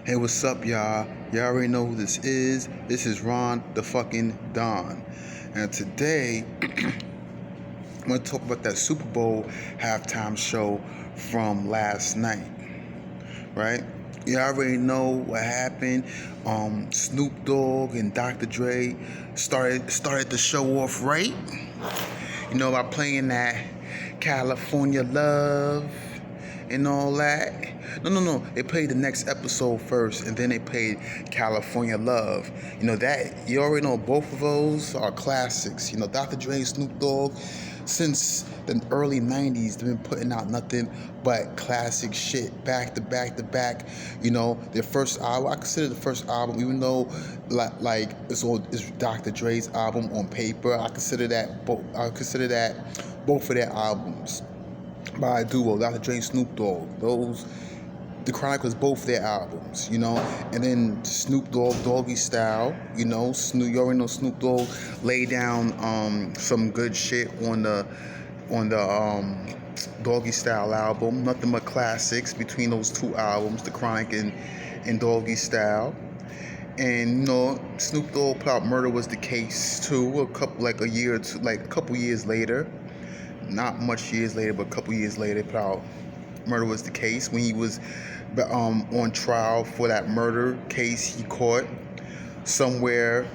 Hey, what's up, y'all? Y'all already know who this is. This is Ron the fucking Don. And today, I'm going to talk about that Super Bowl halftime show from last night, right? Y'all already know what happened. Snoop Dogg and Dr. Dre started the show off right. You know, by playing that California Love and all that. No. They played the next episode first, and then they played California Love. You know that you already know both of those are classics. You know, Dr. Dre and Snoop Dogg, since the early '90s, they've been putting out nothing but classic shit, back to back to back. You know, their first album, I consider the first album, even though like it's Dr. Dre's album on paper, I consider that both of their albums by a duo, Dr. Dre and Snoop Dogg. The Chronicles, both their albums, you know. And then Snoop Dogg, Doggy Style, you know. You already know Snoop Dogg laid down some good shit on the Doggy Style album. Nothing but classics between those two albums, The Chronic and Doggy Style. And you know, Snoop Dogg put out Murder Was the Case too, a couple years later. Not much years later, but a couple years later, put out Murder Was the Case, when he was on trial for that murder case he caught somewhere,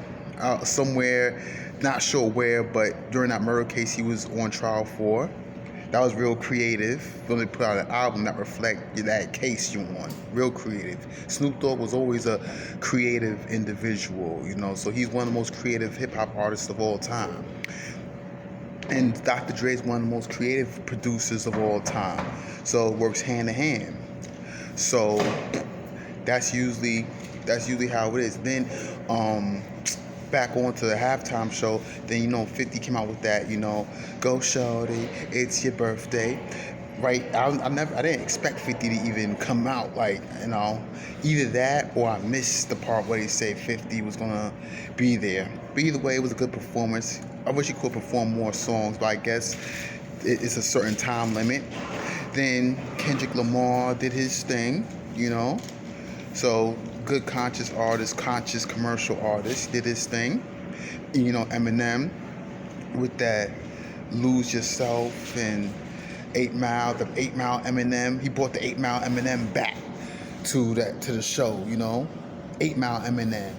not sure where, but during that murder case he was on trial for. That was real creative. Really put out an album that reflected that case you won. Real creative. Snoop Dogg was always a creative individual, you know, so he's one of the most creative hip-hop artists of all time. And Dr. Dre is one of the most creative producers of all time. So it works hand in hand. So that's usually how it is. Then back on to the halftime show, then you know 50 came out with that, you know, Go Shorty, It's Your Birthday. Right, I didn't expect 50 to even come out, like, you know, either that or I missed the part where they say 50 was gonna be there. But either way, it was a good performance. I wish he could perform more songs, but I guess it's a certain time limit. Then Kendrick Lamar did his thing, you know. So good conscious artist, conscious commercial artist did his thing. You know, Eminem with that Lose Yourself and 8 Mile Eminem. He brought the 8 Mile Eminem back to the show, you know. 8 Mile Eminem,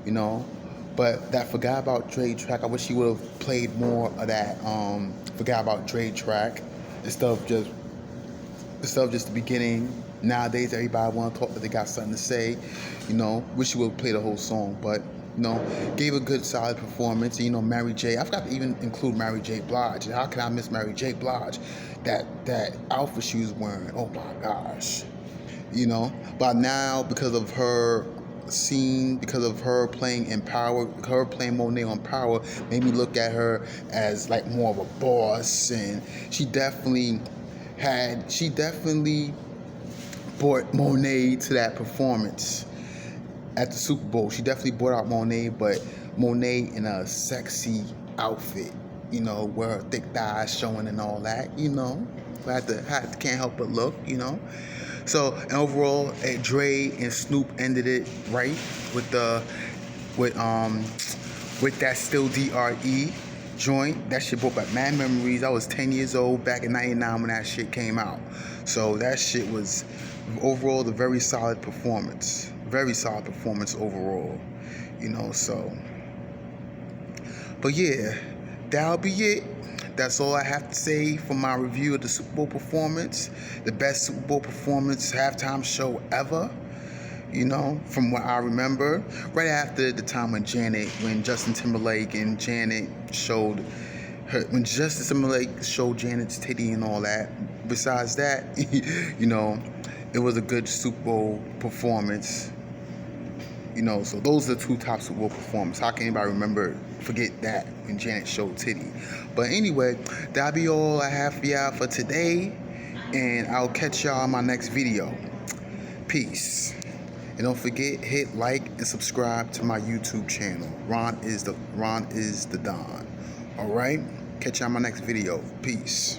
you know. But that Forgot About Dre track, I wish he would have played more of that Forgot About Dre track instead of just the beginning. Nowadays everybody wanna talk that they got something to say, you know. Wish he would have played the whole song, but you know, gave a good solid performance. And, you know, Mary J. I forgot to even include Mary J. Blige. How can I miss Mary J. Blige? That outfit she was wearing, oh my gosh. You know, but now because of her playing in Power, her playing Monet on Power, made me look at her as like more of a boss, and she definitely brought Monet to that performance at the Super Bowl. She definitely brought out Monet, but Monet in a sexy outfit, you know, where her thick thighs showing and all that, you know. I can't help but look, you know. So, and overall, Dre and Snoop ended it right with that Still DRE joint. That shit brought back mad memories. I was 10 years old back in '99 when that shit came out. So that shit was overall a very solid performance. Very solid performance overall. You know, so. But yeah, that'll be it. That's all I have to say for my review of the Super Bowl performance. The best Super Bowl performance halftime show ever. You know, from what I remember. Right after the time when Justin Timberlake and Janet showed Janet's titty and all that. Besides that, you know, it was a good Super Bowl performance. You know, so those are the two top Super Bowl performances. How can anybody forget that when Janet showed titty? But anyway, that'll be all I have for y'all for today. And I'll catch y'all in my next video. Peace. And don't forget, hit like and subscribe to my YouTube channel. Ron is the Don. Alright? Catch y'all in my next video. Peace.